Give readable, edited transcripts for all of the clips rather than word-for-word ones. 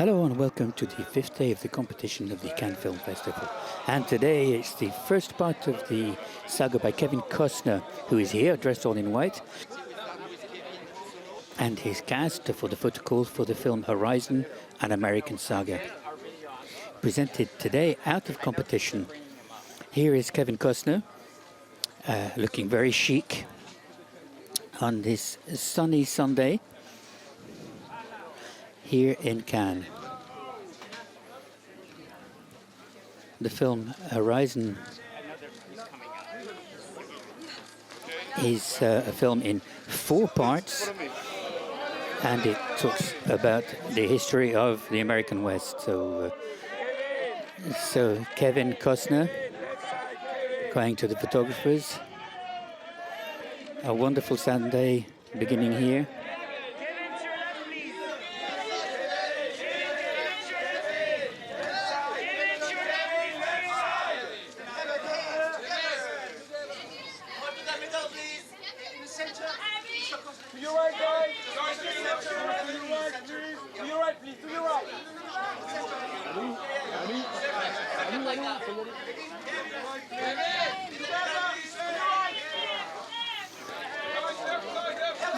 Hello and welcome to the fifth day of the competition of the Cannes Film Festival. And today it's the first part of the saga by Kevin Costner, who is here dressed all in white, and his cast for the Photocall for the film Horizon, an American Saga. Presented today out of competition. Here is Kevin Costner, looking very chic on this sunny Sunday here in Cannes. The film Horizon is a film in 4 parts, and it talks about the history of the American West. So Kevin Costner going to the photographers. A wonderful Sunday beginning here.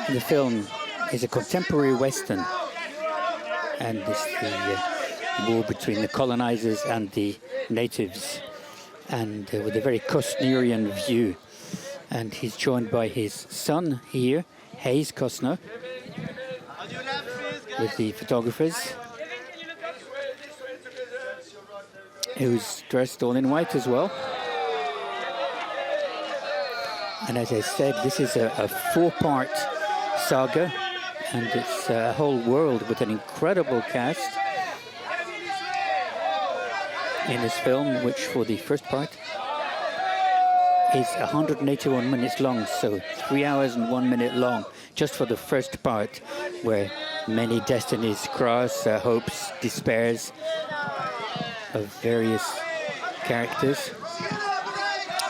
The film is a contemporary Western, and it's the war between the colonizers and the natives, and with a very Costnerian view. And he's joined by his son here, Hayes Costner, with the photographers, who's dressed all in white as well. And as I said, this is a 4-part saga, and it's a whole world with an incredible cast in this film, which for the first part is 181 minutes long, so 3 hours and 1 minute long, just for the first part, where many destinies cross, hopes, despairs of various characters.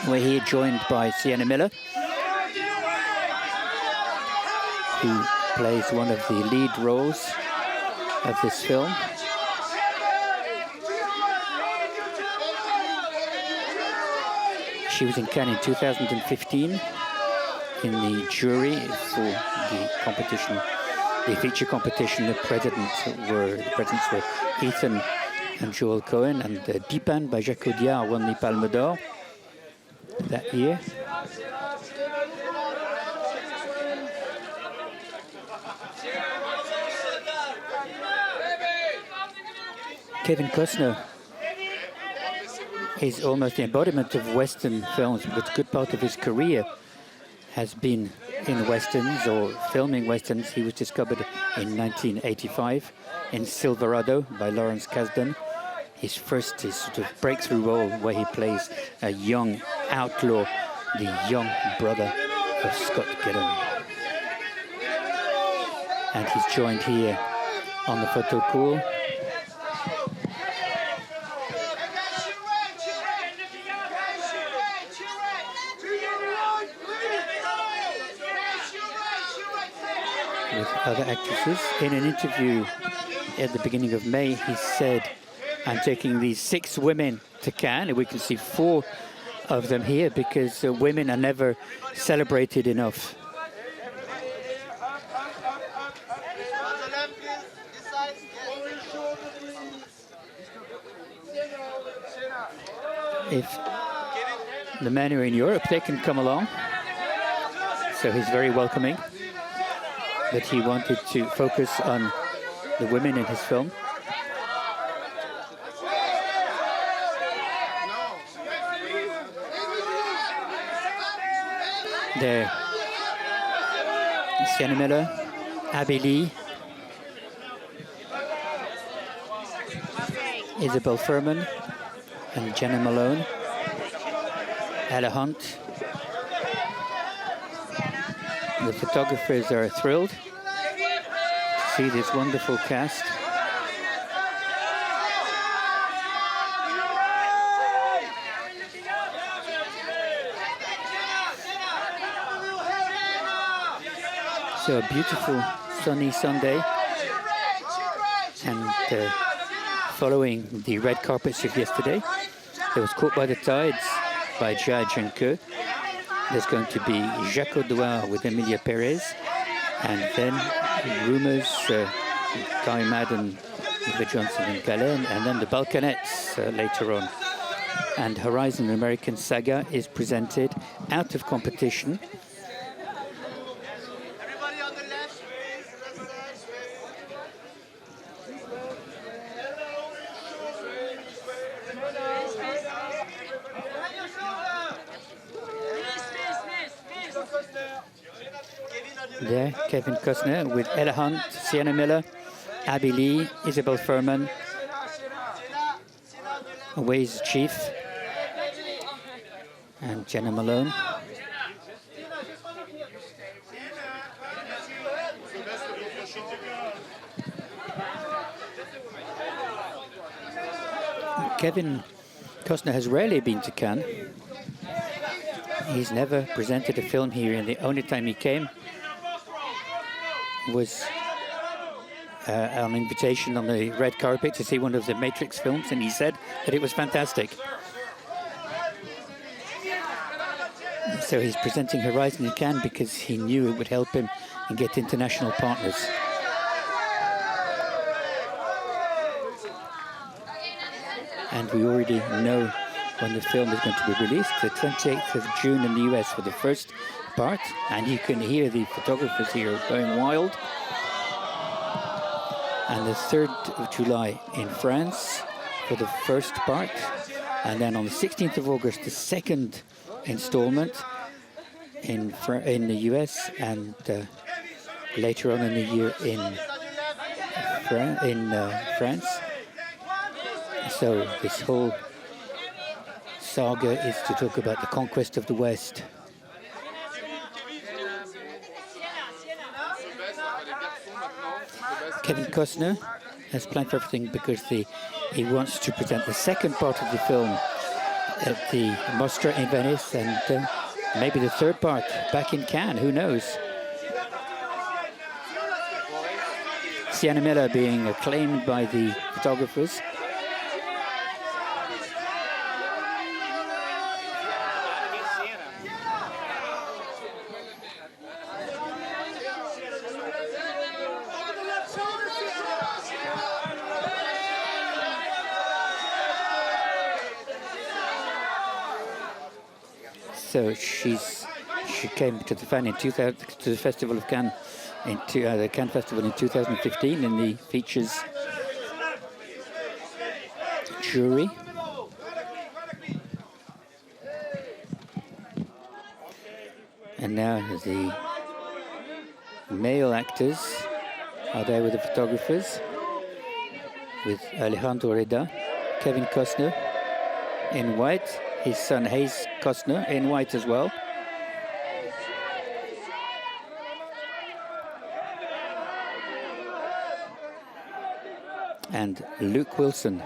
We're here joined by Sienna Miller, who plays one of the lead roles of this film. She was in Cannes in 2015 in the jury for the competition, the feature competition. The presidents were Ethan and Joel Cohen, and Dipan by Jacques Audiard won the Palme d'Or that year. Kevin Costner is almost the embodiment of Western films, but a good part of his career has been in Westerns or filming Westerns. He was discovered in 1985 in Silverado by Lawrence Kasdan. His sort of breakthrough role, where he plays a young outlaw, the young brother of Scott Gidden. And he's joined here on the Photocall with other actresses. In an interview at the beginning of May, he said, "I'm taking these 6 women to Cannes," and we can see 4 of them here, because women are never celebrated enough. If the men are in Europe, they can come along. So he's very welcoming. But he wanted to focus on the women in his film. There, Sienna Miller, Abby Lee, Isabel Furman, and Jenna Malone, Ella Hunt. The photographers are thrilled to see this wonderful cast. So a beautiful sunny Sunday And following the red carpets of yesterday, there was Caught by the Tides by Judge and Co. There's going to be Jacques Audouard with Emilia Perez, and then Rumours, Guy Madden, Eva Johnson and Galen, and then the Balkanettes later on. And Horizon American Saga is presented out of competition. There, Kevin Costner with Ella Hunt, Sienna Miller, Abby Lee, Isabel Furman, Ways Chief, and Jenna Malone. Kevin Costner has rarely been to Cannes. He's never presented a film here, and the only time he came was on invitation on the red carpet to see one of the Matrix films, and he said that it was fantastic. So he's presenting Horizon in Cannes because he knew it would help him and get international partners. And we already know when the film is going to be released, the 28th of June in the US for the first part, and you can hear the photographers here going wild. And the 3rd of July in France for the first part, and then on the 16th of August, the second installment in the US, and later on in the year in France. So this whole saga is to talk about the conquest of the West. Kevin Costner has planned for everything because he wants to present the second part of the film at the Mostra in Venice, and maybe the third part back in Cannes, who knows? Sienna Miller being acclaimed by the photographers. So she came to the Festival of Cannes, the Cannes Festival in 2015 in the features jury. And now the male actors are there with the photographers, with Alejandro Reda, Kevin Costner in white, his son Hayes Costner in white as well. And Luke Wilson.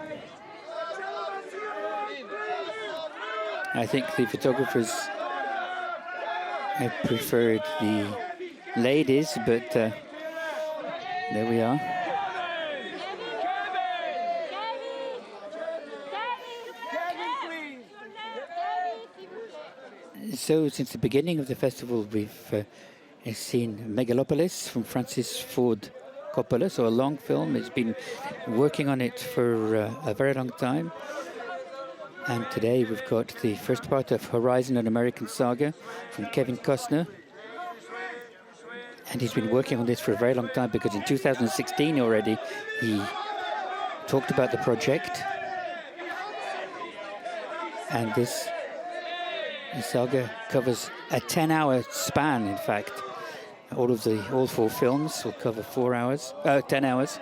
I think the photographers have preferred the ladies, but there we are. So since the beginning of the festival, we've seen Megalopolis from Francis Ford Coppola, so a long film. He's been working on it for a very long time. And today we've got the first part of Horizon, an American Saga from Kevin Costner. And he's been working on this for a very long time because in 2016 already he talked about the project. And this saga covers a 10-hour span, in fact. All 4 films will cover 10 hours.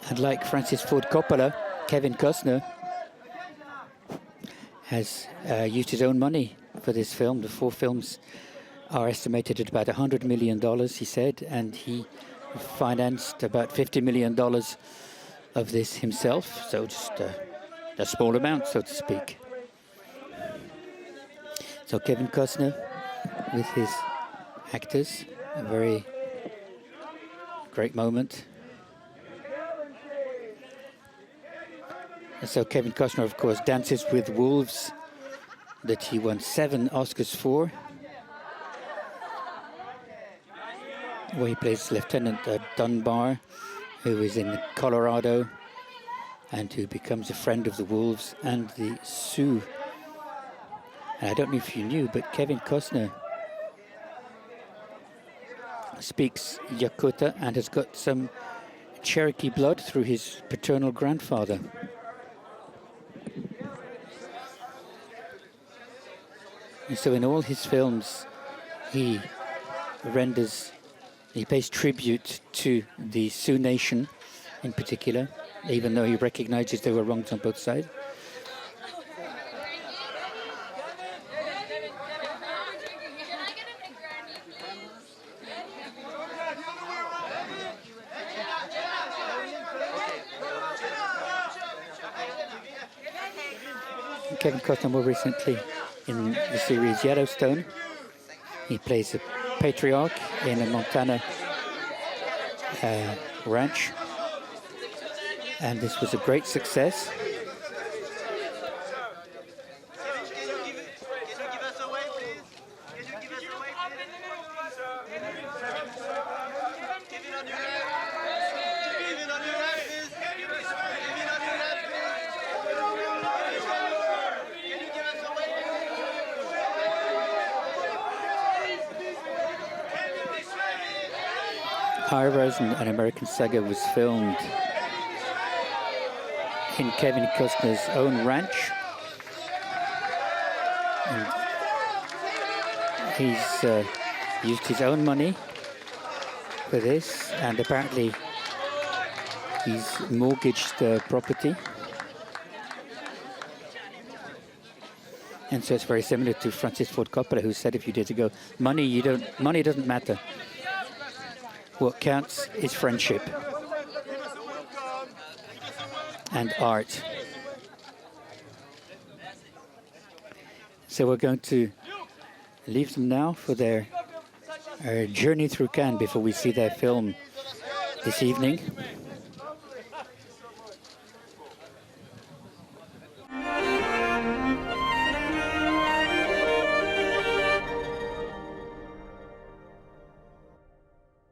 And like Francis Ford Coppola, Kevin Costner has used his own money for this film. The 4 films are estimated at about $100 million, he said, and he financed about $50 million of this himself, so just a small amount, so to speak. So Kevin Costner with his actors, a very great moment. So Kevin Costner, of course, Dances with Wolves, that he won 7 Oscars for, where he plays Lieutenant Dunbar, who is in Colorado and who becomes a friend of the wolves and the Sioux. And I don't know if you knew, but Kevin Costner speaks Lakota and has got some Cherokee blood through his paternal grandfather. And so in all his films, he pays tribute to the Sioux Nation in particular, even though he recognizes there were wrongs on both sides. Kevin Costner more recently in the series Yellowstone. He plays a patriarch in a Montana ranch. And this was a great success. High-Rise, an American Saga, was filmed in Kevin Costner's own ranch. And he's used his own money for this, and apparently he's mortgaged the property. And so it's very similar to Francis Ford Coppola, who said a few days ago, money doesn't matter. What counts is friendship and art. So we're going to leave them now for their journey through Cannes before we see their film this evening.